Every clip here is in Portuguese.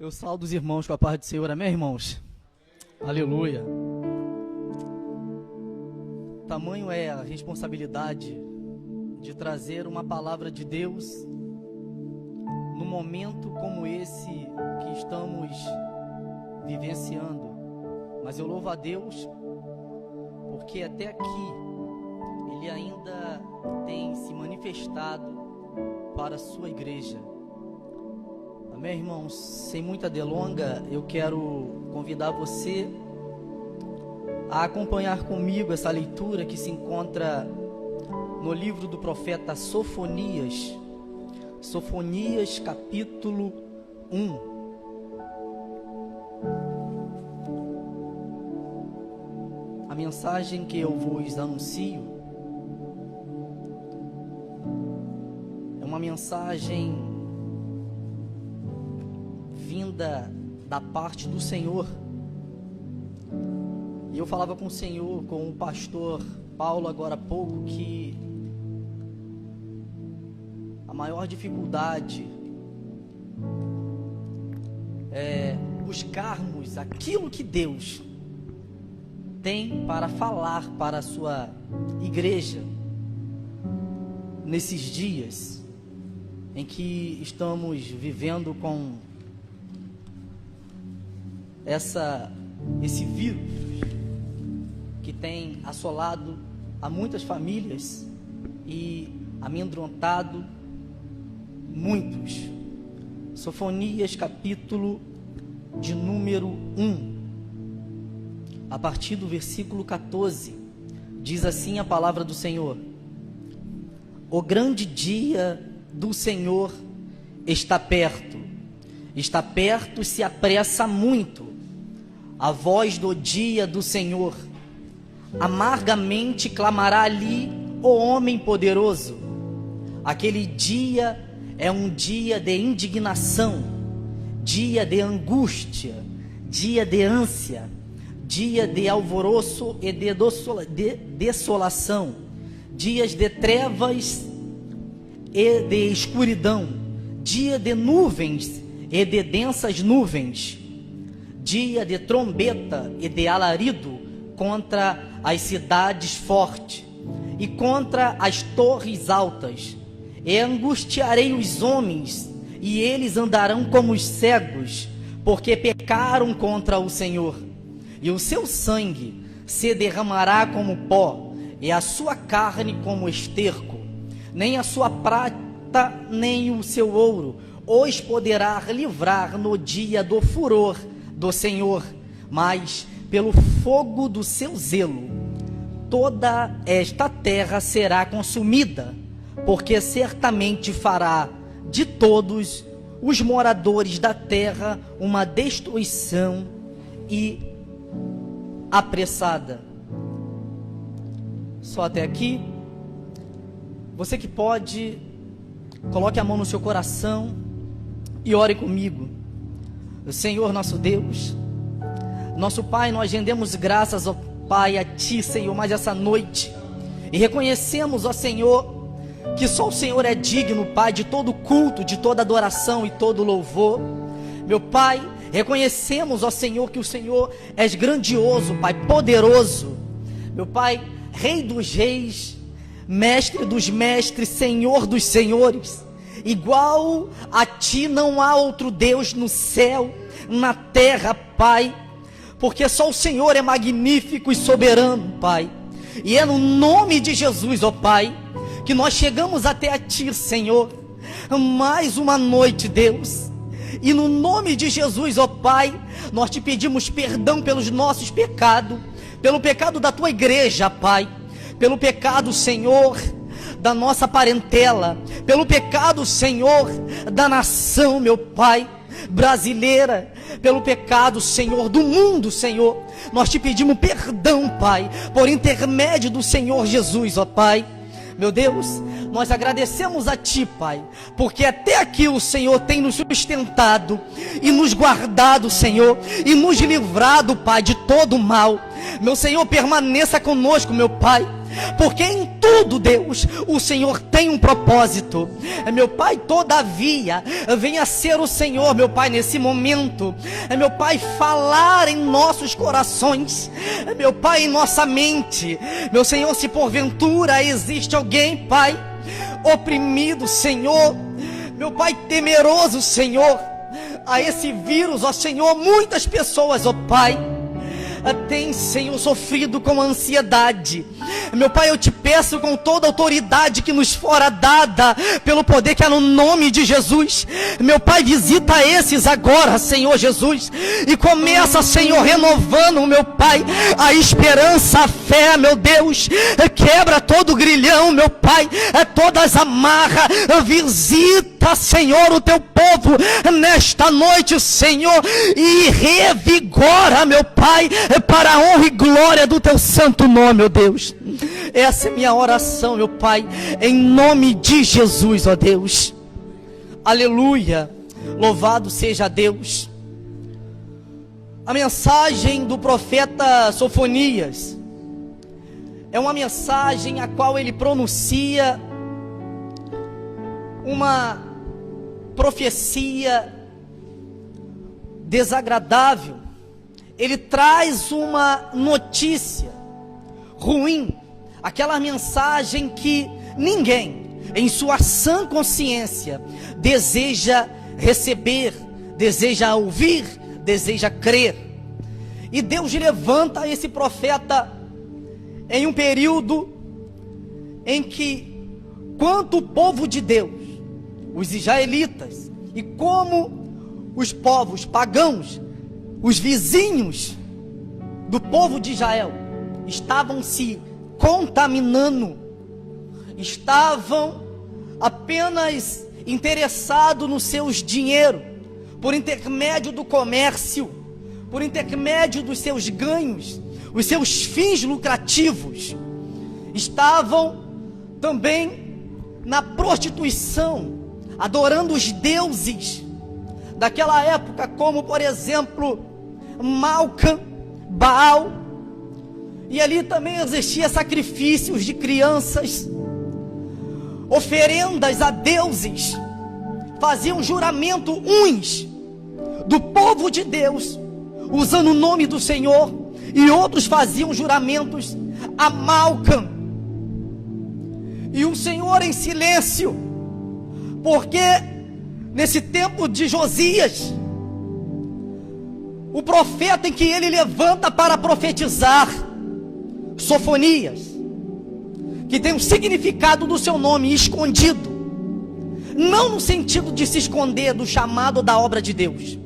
Eu saúdo os irmãos com a paz do Senhor, amém, irmãos? Aleluia. Tamanho é a responsabilidade de trazer uma palavra de Deus num momento como esse que estamos vivenciando. Mas eu louvo a Deus porque até aqui Ele ainda tem se manifestado para a sua igreja. Amém, irmãos? Sem muita delonga, eu quero convidar você a acompanhar comigo essa leitura que se encontra no livro do profeta Sofonias. Sofonias, capítulo 1. A mensagem que eu vos anuncio é uma mensagem vinda da parte do Senhor. E eu falava com o Senhor, com o pastor Paulo agora há pouco, que a maior dificuldade é buscarmos aquilo que Deus tem para falar para a sua igreja nesses dias em que estamos vivendo com esse vírus que tem assolado a muitas famílias e amedrontado muitos. Sofonias, capítulo de número 1, a partir do versículo 14, diz assim a palavra do Senhor: O grande dia do Senhor está perto, e se apressa muito. A voz do dia do Senhor, amargamente clamará ali o homem poderoso. Aquele dia é um dia de indignação, dia de angústia, dia de ânsia, dia de alvoroço e de desolação, dias de trevas e de escuridão, dia de nuvens e de densas nuvens, dia de trombeta e de alarido contra as cidades fortes e contra as torres altas. E angustiarei os homens, e eles andarão como os cegos, porque pecaram contra o Senhor. E o seu sangue se derramará como pó, e a sua carne como esterco. Nem a sua prata, nem o seu ouro os poderá livrar no dia do furor do Senhor, mas pelo fogo do seu zelo toda esta terra será consumida, porque certamente fará de todos os moradores da terra uma destruição e apressada. Só até aqui. Você que pode, coloque a mão no seu coração e ore comigo. Senhor nosso Deus, nosso Pai, nós rendemos graças, ó Pai, a Ti, Senhor, mais essa noite, e reconhecemos, ó Senhor, que só o Senhor é digno, Pai, de todo culto, de toda adoração e todo louvor. Meu Pai, reconhecemos, ó Senhor, que o Senhor és grandioso, Pai, poderoso, meu Pai, Rei dos reis, Mestre dos mestres, Senhor dos senhores. Igual a Ti não há outro Deus no céu, na terra, Pai, porque só o Senhor é magnífico e soberano, Pai. E é no nome de Jesus, ó Pai, que nós chegamos até a Ti, Senhor, mais uma noite, Deus. E no nome de Jesus, ó Pai, nós Te pedimos perdão pelos nossos pecados, pelo pecado da Tua igreja, Pai, pelo pecado, Senhor, da nossa parentela, pelo pecado, Senhor, da nação, meu Pai, brasileira, pelo pecado, Senhor, do mundo, Senhor. Nós Te pedimos perdão, Pai, por intermédio do Senhor Jesus, ó Pai. Meu Deus, nós agradecemos a Ti, Pai, porque até aqui o Senhor tem nos sustentado e nos guardado, Senhor, e nos livrado, Pai, de todo o mal. Meu Senhor, permaneça conosco, meu Pai. porque em tudo, Deus, o Senhor tem um propósito. Meu Pai, todavia, venha ser o Senhor, meu Pai, nesse momento, meu Pai, falar em nossos corações, meu Pai, em nossa mente. Meu Senhor, se porventura existe alguém, Pai, oprimido, Senhor, meu Pai, temeroso, Senhor, a esse vírus, ó Senhor, muitas pessoas, ó Pai, tem, Senhor, sofrido com ansiedade. Meu Pai, eu te peço com toda a autoridade que nos fora dada pelo poder que há no nome de Jesus, meu Pai, visita esses agora, Senhor Jesus, e começa, Senhor, renovando, meu Pai, a esperança, a fé, meu Deus, quebra todo o grilhão, meu Pai, todas as amarras, visita, Senhor, o teu povo nesta noite, Senhor, e revigora, meu Pai, para a honra e glória do teu santo nome, meu Deus. Essa é minha oração, meu Pai, em nome de Jesus, ó Deus. Aleluia, louvado seja Deus. A mensagem do profeta Sofonias é uma mensagem a qual ele pronuncia uma profecia desagradável. Ele traz uma notícia ruim, aquela mensagem que ninguém, em sua sã consciência, deseja receber, deseja ouvir, deseja crer. E Deus levanta esse profeta em um período em que, quanto o povo de Deus, os israelitas, e como os povos pagãos, os vizinhos do povo de Israel, estavam se contaminando, estavam apenas interessados nos seus dinheiros, por intermédio do comércio, por intermédio dos seus ganhos, os seus fins lucrativos, estavam também na prostituição, adorando os deuses daquela época, como por exemplo Malcã, Baal, e ali também existia sacrifícios de crianças, oferendas a deuses, faziam juramento uns do povo de Deus, usando o nome do Senhor, e outros faziam juramentos a Malcã, e o Senhor em silêncio, porque nesse tempo de Josias, o profeta em que ele levanta para profetizar, Sofonias, que tem um significado do seu nome escondido, não no sentido de se esconder do chamado da obra de Deus,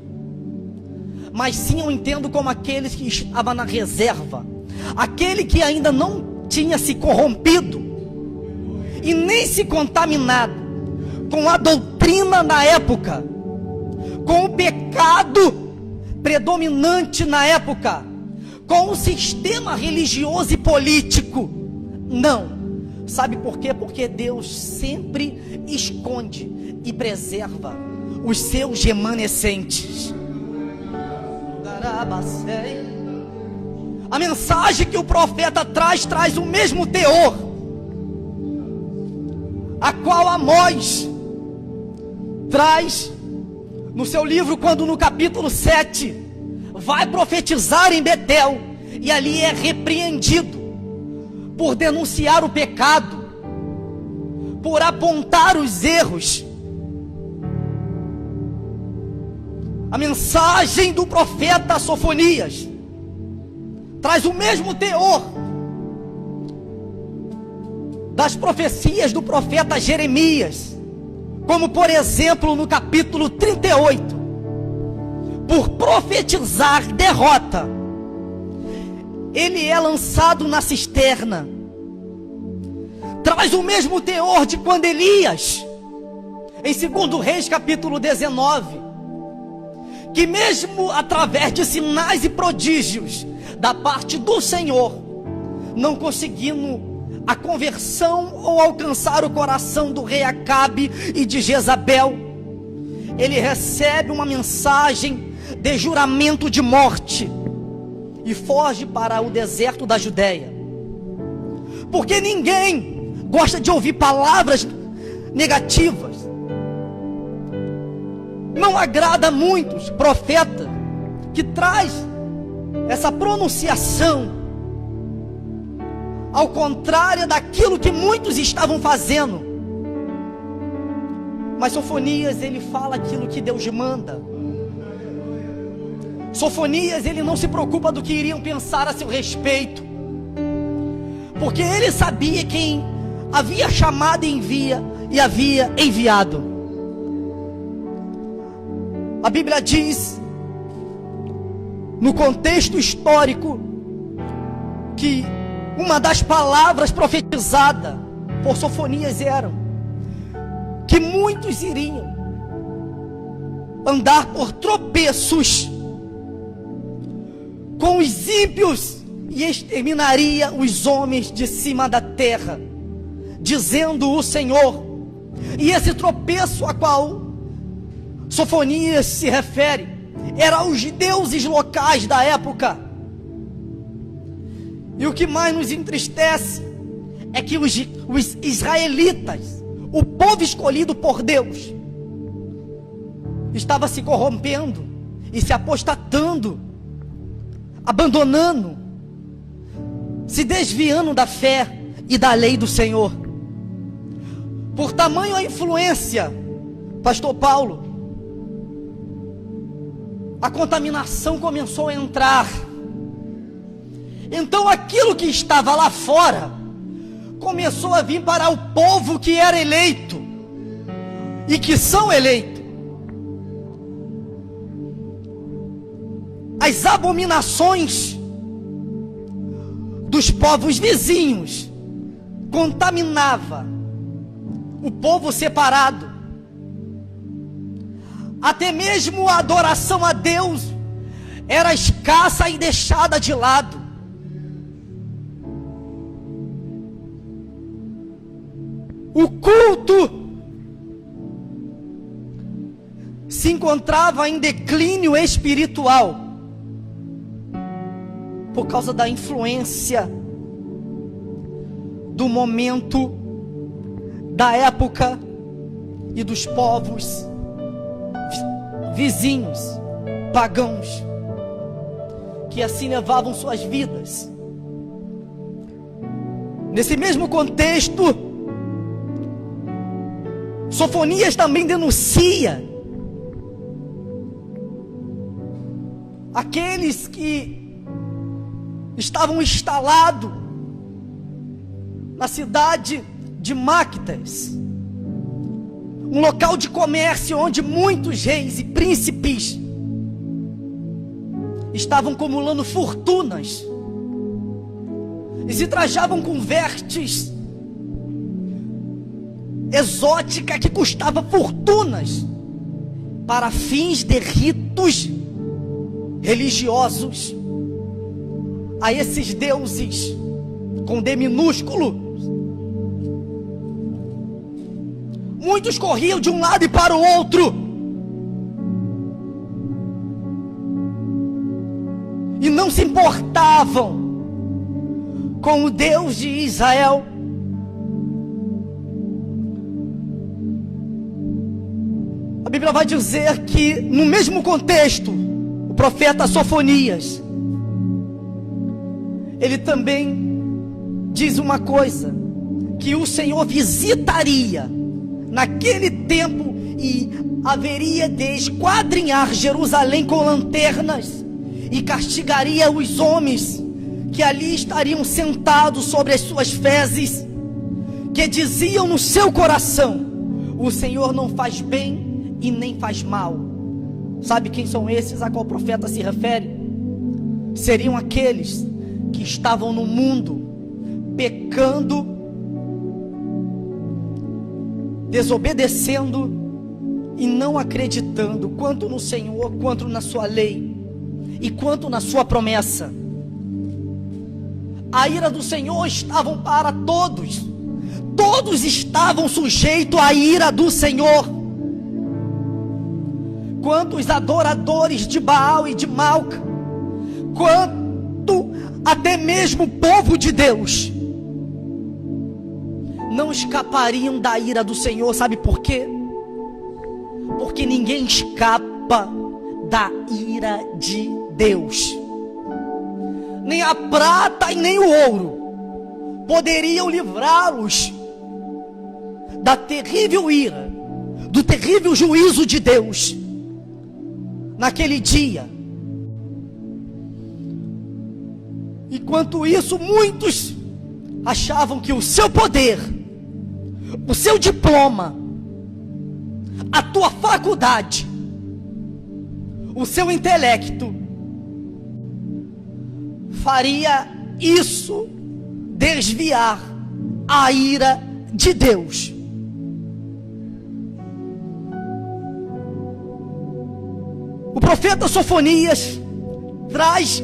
mas sim eu entendo como aqueles que estavam na reserva, aquele que ainda não tinha se corrompido e nem se contaminado com a doutrina na época, com o pecado predominante na época, com o sistema religioso e político. Não, sabe por quê? Porque Deus sempre esconde e preserva os seus remanescentes. A mensagem que o profeta traz o mesmo teor, a qual Amós traz no seu livro, quando no capítulo 7 vai profetizar em Betel, e ali é repreendido por denunciar o pecado, por apontar os erros. A mensagem do profeta Sofonias traz o mesmo teor das profecias do profeta Jeremias, como por exemplo no capítulo 38, por profetizar derrota, ele é lançado na cisterna. Traz o mesmo teor de quando Elias, em 2 Reis capítulo 19, que mesmo através de sinais e prodígios da parte do Senhor, não conseguindo a conversão ou alcançar o coração do rei Acabe e de Jezabel, ele recebe uma mensagem de juramento de morte e foge para o deserto da Judéia. porque ninguém gosta de ouvir palavras negativas. Não agrada a muitos profeta que traz essa pronunciação ao contrário daquilo que muitos estavam fazendo. Mas Sofonias, ele fala aquilo que Deus manda. Sofonias, ele não se preocupa do que iriam pensar a seu respeito, porque ele sabia quem havia chamado e havia enviado. A Bíblia diz, no contexto histórico, que uma das palavras profetizadas por Sofonias eram que muitos iriam andar por tropeços com os ímpios e exterminaria os homens de cima da terra, dizendo o Senhor. E esse tropeço a qual Sofonias se refere eram os deuses locais da época. E o que mais nos entristece é que os israelitas, o povo escolhido por Deus, estava se corrompendo e se apostatando, abandonando, se desviando da fé e da lei do Senhor. Por tamanho a influência, pastor Paulo, a contaminação começou a entrar. Então aquilo que estava lá fora começou a vir para o povo que era eleito e que são eleitos. As abominações dos povos vizinhos contaminava o povo separado. Até mesmo a adoração a Deus era escassa e deixada de lado. O culto se encontrava em declínio espiritual por causa da influência do momento, da época e dos povos vizinhos, pagãos, que assim levavam suas vidas. Nesse mesmo contexto, Sofonias também denuncia aqueles que estavam instalados na cidade de Mactas, um local de comércio onde muitos reis e príncipes estavam acumulando fortunas e se trajavam com vestes exóticas que custavam fortunas para fins de ritos religiosos a esses deuses com D minúsculo. Muitos corriam de um lado e para o outro, e não se importavam com o Deus de Israel. A Bíblia vai dizer que no mesmo contexto, o profeta Sofonias, ele também diz uma coisa, que o Senhor visitaria naquele tempo e haveria de esquadrinhar Jerusalém com lanternas e castigaria os homens que ali estariam sentados sobre as suas fezes, que diziam no seu coração: o Senhor não faz bem e nem faz mal. Sabe quem são esses a qual o profeta se refere? Seriam aqueles que estavam no mundo pecando, desobedecendo e não acreditando quanto no Senhor, quanto na sua lei e quanto na sua promessa. A ira do Senhor estava para todos, todos estavam sujeitos à ira do Senhor. Quanto os adoradores de Baal e de Malca, quanto até mesmo o povo de Deus, não escapariam da ira do Senhor. Sabe por quê? Porque ninguém escapa da ira de Deus. Nem a prata e nem o ouro poderiam livrá-los da terrível ira, do terrível juízo de Deus naquele dia. Enquanto isso, muitos achavam que o seu poder, o seu diploma, a tua faculdade, o seu intelecto faria isso desviar a ira de Deus. O profeta Sofonias traz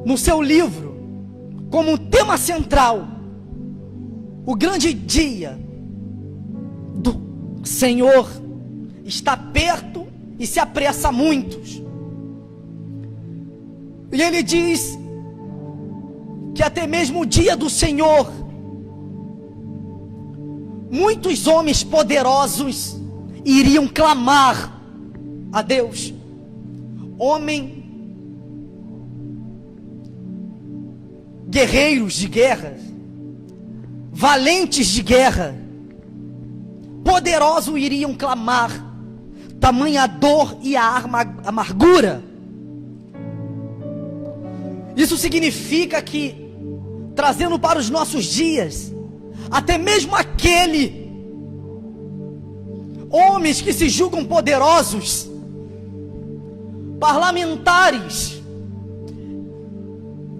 no seu livro como um tema central o grande dia do Senhor está perto e se apressa a muitos. E ele diz que até mesmo o dia do Senhor, muitos homens poderosos iriam clamar a Deus. Guerreiros de guerra, valentes de guerra, poderosos iriam clamar, tamanha dor e a amargura. Isso significa que, trazendo para os nossos dias, até mesmo homens que se julgam poderosos, parlamentares,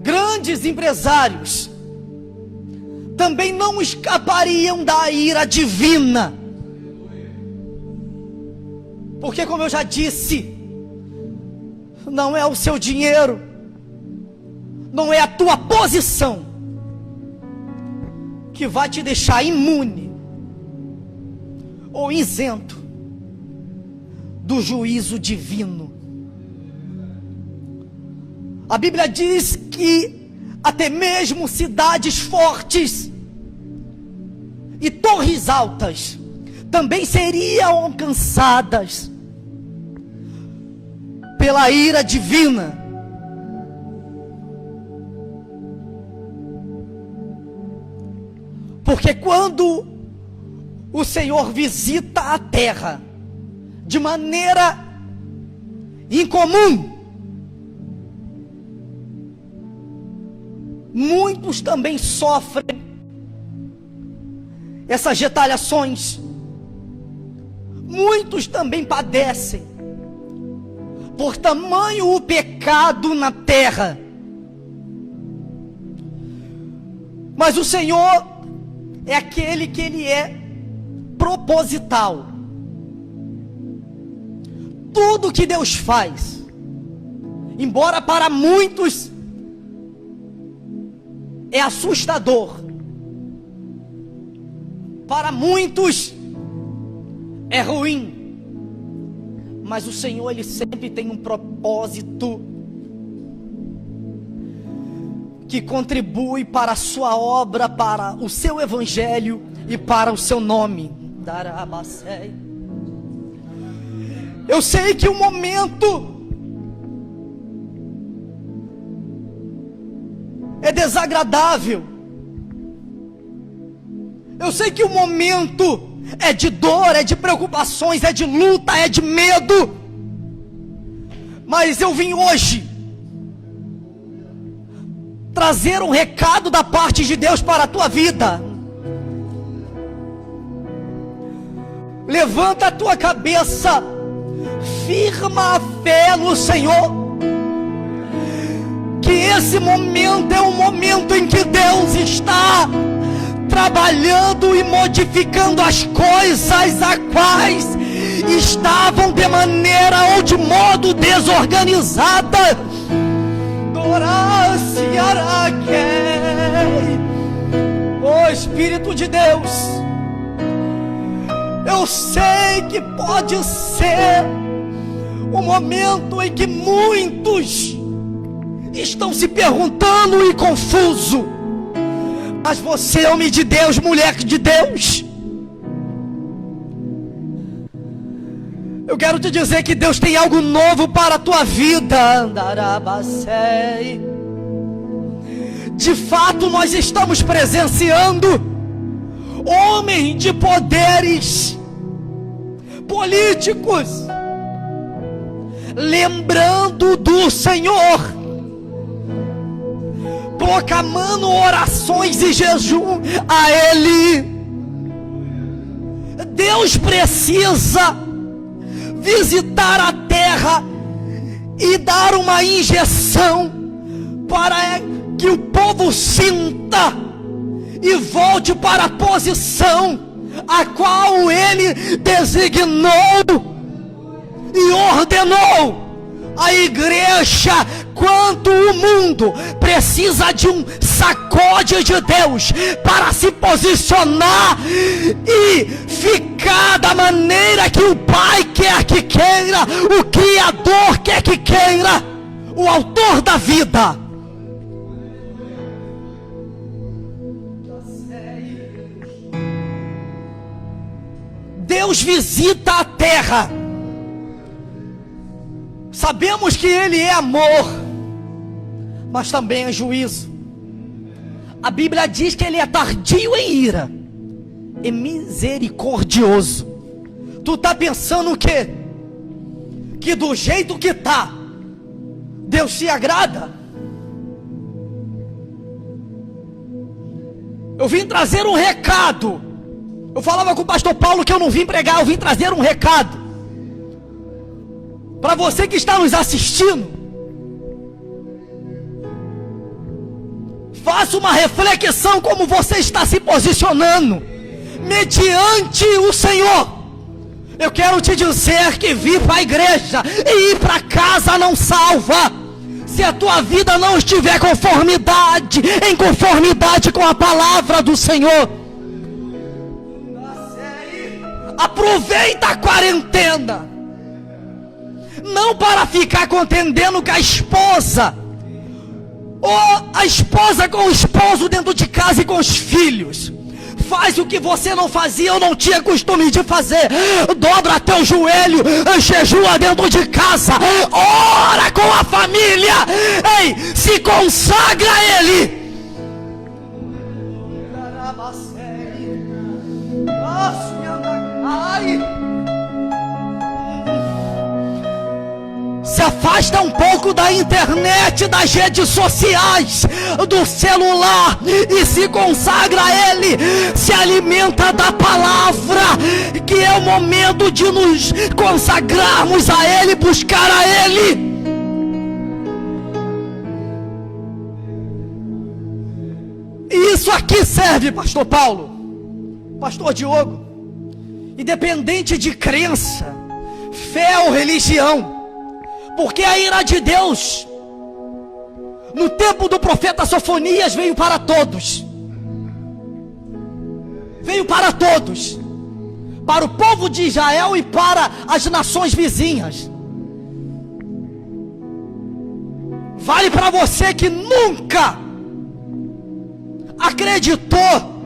grandes empresários, também não escapariam da ira divina. Porque, como eu já disse, não é o seu dinheiro, não é a tua posição que vai te deixar imune ou isento do juízo divino. A Bíblia diz que até mesmo cidades fortes e torres altas também seriam alcançadas pela ira divina. Porque quando o Senhor visita a terra de maneira incomum, muitos também sofrem essas retaliações. Muitos também padecem por tamanho o pecado na terra. Mas o Senhor é aquele que Ele é proposital. Tudo que Deus faz, embora para muitos é assustador, para muitos é ruim, mas o Senhor, Ele sempre tem um propósito que contribui para a sua obra, para o seu evangelho e para o seu nome. Eu sei que o momento é desagradável. Eu sei que o momento é de dor, é de preocupações, é de luta, é de medo. Mas eu vim hoje trazer um recado da parte de Deus para a tua vida. Levanta a tua cabeça, firma a fé no Senhor, que esse momento é um momento em que Deus está trabalhando e modificando as coisas a quais estavam de maneira ou de modo desorganizada. Oh Espírito de Deus, eu sei que pode ser um momento em que muitos estão se perguntando e confuso: Mas você é homem de Deus, mulher de Deus. Eu quero te dizer que Deus tem algo novo para a tua vida. Andarabacei. De fato, nós estamos presenciando homens de poderes políticos lembrando do Senhor, proclamando orações e jejum a Ele. Deus precisa visitar a terra e dar uma injeção para que o povo sinta e volte para a posição a qual Ele designou e ordenou. A igreja, quanto o mundo, precisa de um sacode de Deus para se posicionar e ficar da maneira que o Pai quer que queira, o Criador quer que queira, o autor da vida. Deus visita a terra. Sabemos que Ele é amor, mas também é juízo. A Bíblia diz que Ele é tardio em ira e misericordioso. Tu tá pensando o quê? Que do jeito que tá, Deus se agrada? Eu vim trazer um recado. Eu falava com o pastor Paulo que eu não vim pregar, eu vim trazer um recado para você que está nos assistindo. Faça uma reflexão como você está se posicionando mediante o Senhor. Eu quero te dizer que vir para a igreja e ir para casa não salva, se a tua vida não estiver em conformidade com a palavra do Senhor. Aproveita a quarentena, não para ficar contendendo com a esposa, ou a esposa com o esposo dentro de casa e com os filhos. Faz o que você não fazia ou não tinha costume de fazer. Dobra teu joelho, jejua dentro de casa, ora com a família, ei, se consagra a Ele. Se afasta um pouco da internet, das redes sociais, do celular e se consagra a Ele. Se alimenta da palavra, que é o momento de nos consagrarmos a Ele, buscar a Ele. E isso aqui serve, pastor Paulo, pastor Diogo, independente de crença, fé ou religião. Porque a ira de Deus, no tempo do profeta Sofonias, veio para todos. Veio para todos. Para o povo de Israel e para as nações vizinhas. Vale para você que nunca acreditou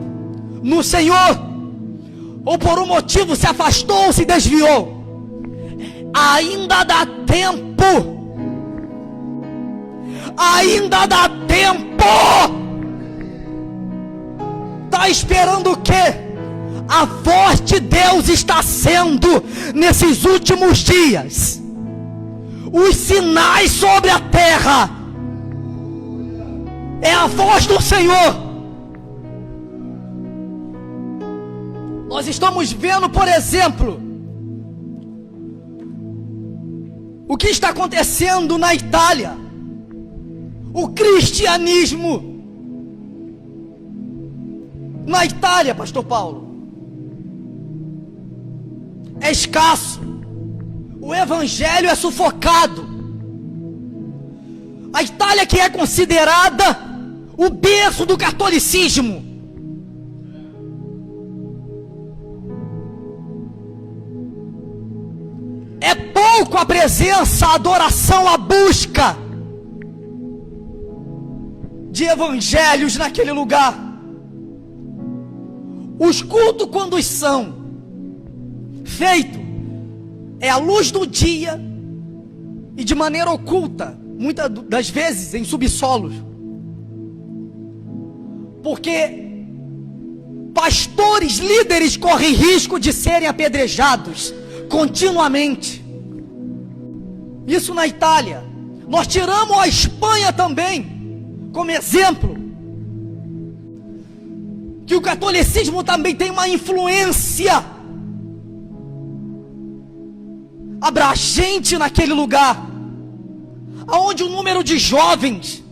no Senhor, ou por um motivo se afastou ou se desviou. Ainda dá tempo. Ainda dá tempo. Está esperando o quê? A voz de Deus está sendo, nesses últimos dias, os sinais sobre a terra. É a voz do Senhor. Nós estamos vendo, por exemplo, o que está acontecendo na Itália. O cristianismo na Itália, pastor Paulo, é escasso. O evangelho é sufocado. A Itália, que é considerada o berço do catolicismo, é pouco a presença, a adoração, a busca de evangelhos naquele lugar. Os cultos, quando são feitos, é à luz do dia e de maneira oculta, muitas das vezes em subsolos, porque pastores, líderes correm risco de serem apedrejados continuamente. Isso na Itália. Nós tiramos a Espanha também como exemplo, que o catolicismo também tem uma influência abrangente naquele lugar, aonde o número de jovens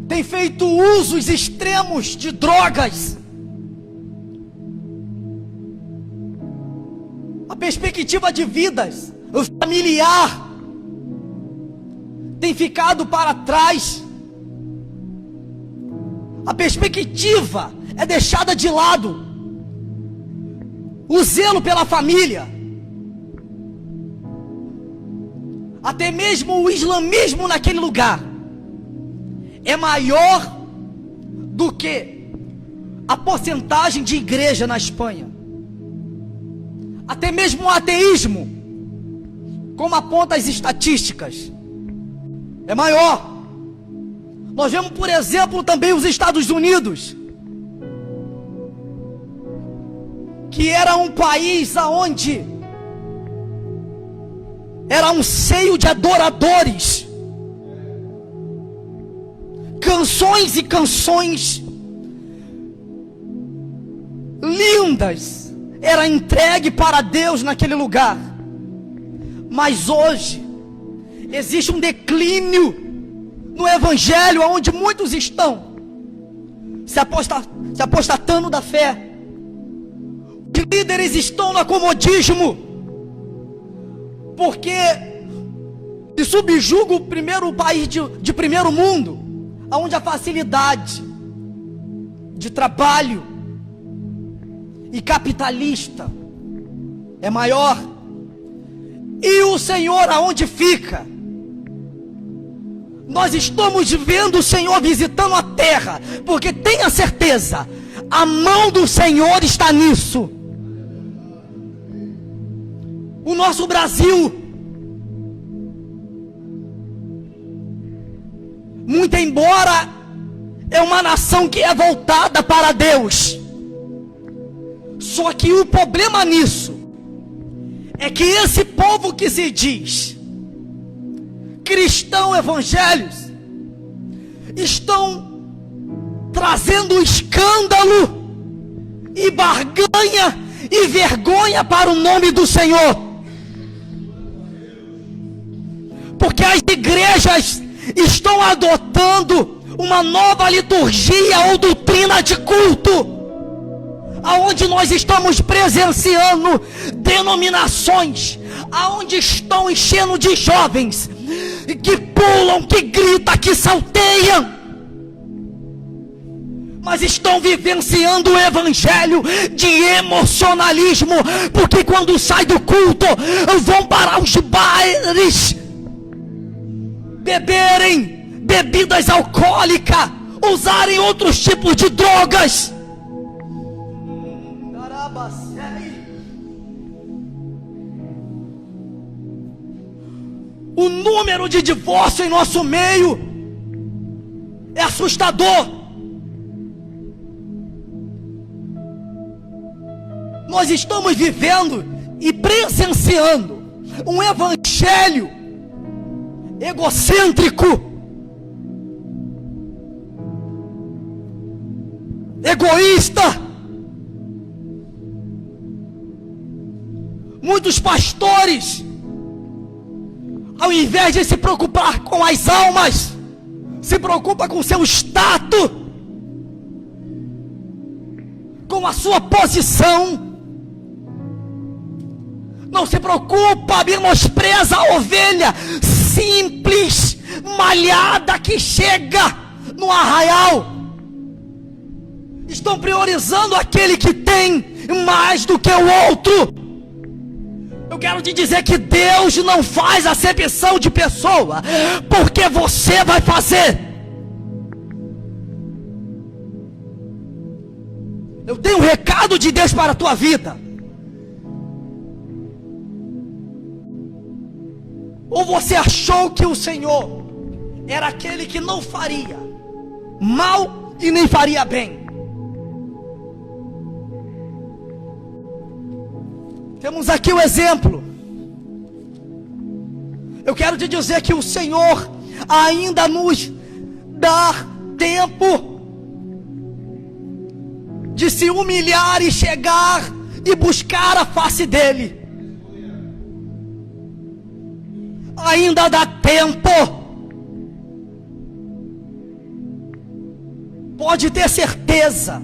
tem feito usos extremos de drogas. A perspectiva de vidas familiar tem ficado para trás. A perspectiva é deixada de lado. O zelo pela família, até mesmo o islamismo naquele lugar é maior do que a porcentagem de igreja na Espanha. Até mesmo o ateísmo, como apontam as estatísticas, é maior. Nós vemos, por exemplo, também os Estados Unidos, que era um país onde era um seio de adoradores, canções e canções lindas era entregue para Deus naquele lugar. Mas hoje existe um declínio no evangelho, onde muitos estão se apostatando da fé. Os líderes estão no acomodismo, porque se subjuga o primeiro país de primeiro mundo, onde a facilidade de trabalho e capitalista é maior. E o Senhor aonde fica? Nós estamos vendo o Senhor visitando a terra, porque tenha certeza, a mão do Senhor está nisso. O nosso Brasil, muito embora é uma nação que é voltada para Deus, só que o problema nisso é que esse povo que se diz cristão evangélicos estão trazendo escândalo e barganha e vergonha para o nome do Senhor, porque as igrejas estão adotando uma nova liturgia ou doutrina de culto, aonde nós estamos presenciando denominações aonde estão enchendo de jovens que pulam, que gritam, que salteiam, mas estão vivenciando o evangelho de emocionalismo, porque quando sai do culto vão para os bares beberem bebidas alcoólicas, usarem outros tipos de drogas. O número de divórcio em nosso meio é assustador. Nós estamos vivendo e presenciando um evangelho egocêntrico, egoísta. Muitos pastores, ao invés de se preocupar com as almas, se preocupa com seu status, com a sua posição. Não se preocupa, menospreza a ovelha simples, malhada, que chega no arraial. Estão priorizando aquele que tem mais do que o outro. Eu quero te dizer que Deus não faz acepção de pessoa, porque você vai fazer. Eu tenho um recado de Deus para a tua vida. Ou você achou que o Senhor era aquele que não faria mal e nem faria bem? Temos aqui o exemplo. Eu quero te dizer que o Senhor ainda nos dá tempo de se humilhar e chegar e buscar a face dele. Ainda dá tempo. Pode ter certeza.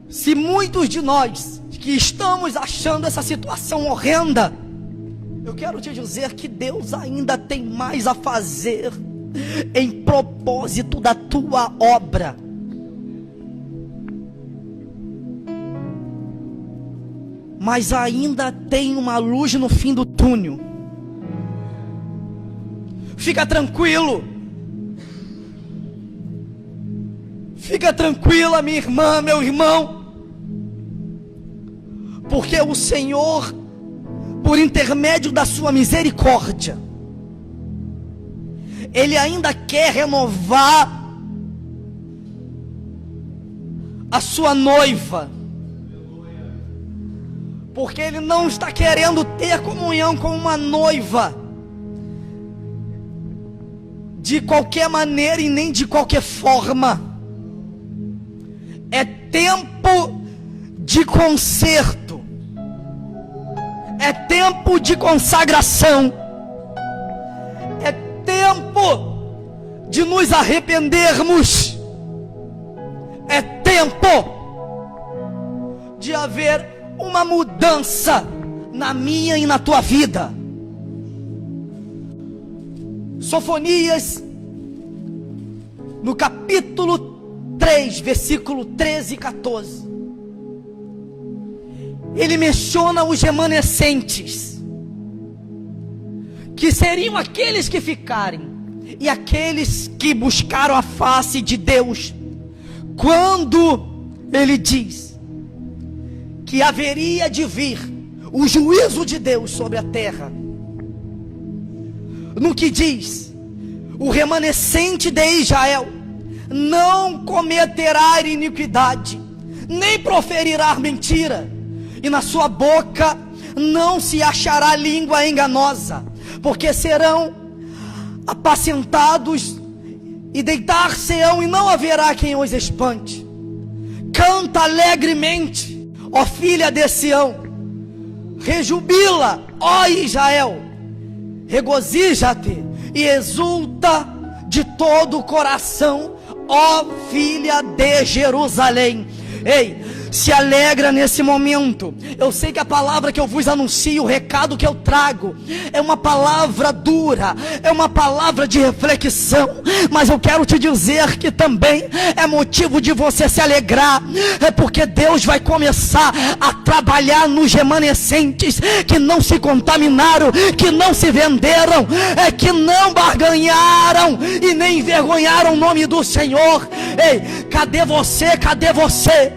Se muitos de nós que estamos achando essa situação horrenda, eu quero te dizer que Deus ainda tem mais a fazer em propósito da tua obra. Mas ainda tem uma luz no fim do túnel. Fica tranquilo. Fica tranquila, minha irmã, meu irmão. Porque o Senhor, por intermédio da sua misericórdia, Ele ainda quer renovar a sua noiva. Porque Ele não está querendo ter comunhão com uma noiva de qualquer maneira e nem de qualquer forma. É tempo de conserto. É tempo de consagração. É tempo de nos arrependermos. É tempo de haver uma mudança na minha e na tua vida. Sofonias, no capítulo 3, versículo 13 e 14, ele menciona os remanescentes, que seriam aqueles que ficarem, e aqueles que buscaram a face de Deus, quando ele diz que haveria de vir o juízo de Deus sobre a terra. No que diz: o remanescente de Israel não cometerá iniquidade, nem proferirá mentira, e na sua boca não se achará língua enganosa, porque serão apacentados e deitar-se-ão, e não haverá quem os espante. Canta alegremente, ó filha de Sião, rejubila, ó Israel, regozija-te e exulta de todo o coração, ó filha de Jerusalém. Ei, se alegra nesse momento. Eu sei que a palavra que eu vos anuncio, o recado que eu trago, é uma palavra dura, é uma palavra de reflexão, mas eu quero te dizer que também é motivo de você se alegrar, é porque Deus vai começar a trabalhar nos remanescentes que não se contaminaram, que não se venderam, que não barganharam e nem envergonharam o nome do Senhor. Ei, cadê você? Cadê você?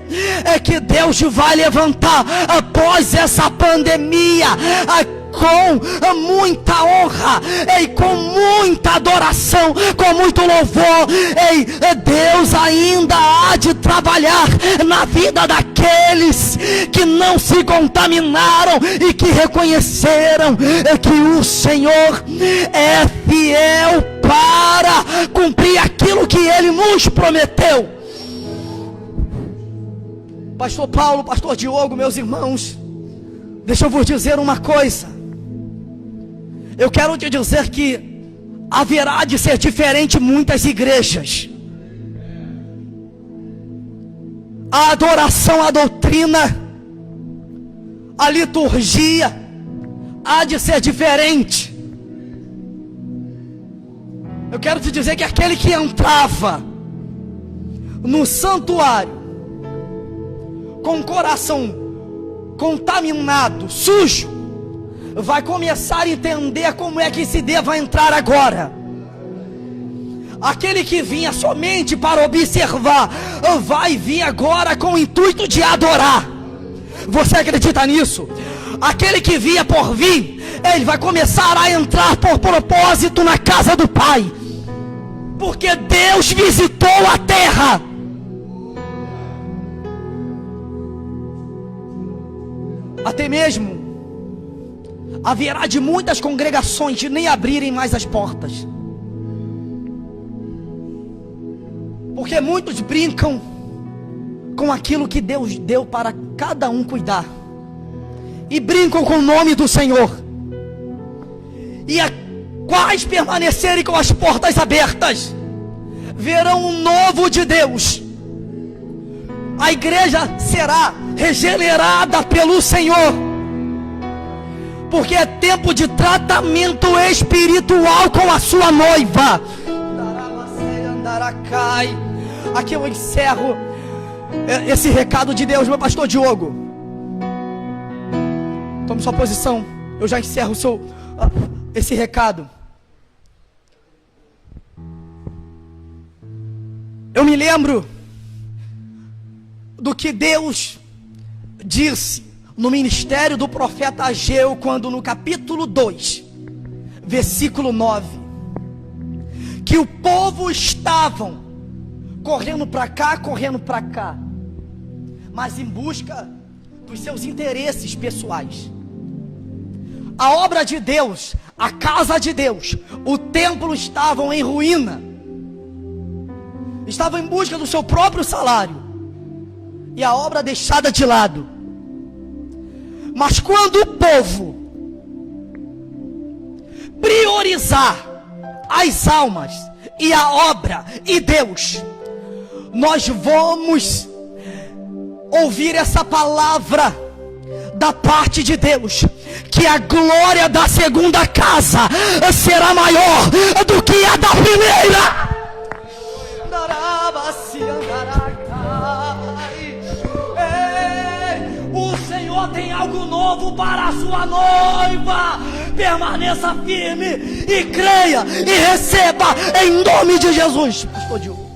Que Deus vai levantar após essa pandemia, com muita honra, com muita adoração, com muito louvor. Deus ainda há de trabalhar na vida daqueles que não se contaminaram e que reconheceram que o Senhor é fiel para cumprir aquilo que Ele nos prometeu. Pastor Paulo, Pastor Diogo, meus irmãos, deixa eu vos dizer uma coisa. Eu quero te dizer que haverá de ser diferente muitas igrejas. A adoração, a doutrina, a liturgia há de ser diferente. Eu quero te dizer que aquele que entrava no santuário com o coração contaminado, sujo, vai começar a entender como é que esse Deus vai entrar agora. Aquele que vinha somente para observar, vai vir agora com o intuito de adorar. Você acredita nisso? Aquele que vinha por vir, ele vai começar a entrar por propósito na casa do Pai, porque Deus visitou a terra. Até mesmo haverá de muitas congregações de nem abrirem mais as portas, porque muitos brincam com aquilo que Deus deu para cada um cuidar, e brincam com o nome do Senhor, e a quais permanecerem com as portas abertas, verão o novo de Deus. A igreja será regenerada pelo Senhor, porque é tempo de tratamento espiritual com a sua noiva. Aqui eu encerro esse recado de Deus, meu pastor Diogo. Tome sua posição, eu já encerro esse recado. Eu me lembro do que Deus disse no ministério do profeta Ageu, quando no capítulo 2, versículo 9, que o povo estavam correndo para cá, mas em busca dos seus interesses pessoais. A obra de Deus, a casa de Deus, o templo estavam em ruína, estavam em busca do seu próprio salário, e a obra deixada de lado. Mas quando o povo priorizar as almas e a obra e Deus, nós vamos ouvir essa palavra da parte de Deus, que a glória da segunda casa será maior do que a da primeira. O Senhor tem algo novo para a sua noiva. Permaneça firme e creia e receba em nome de Jesus. Pastor Diogo.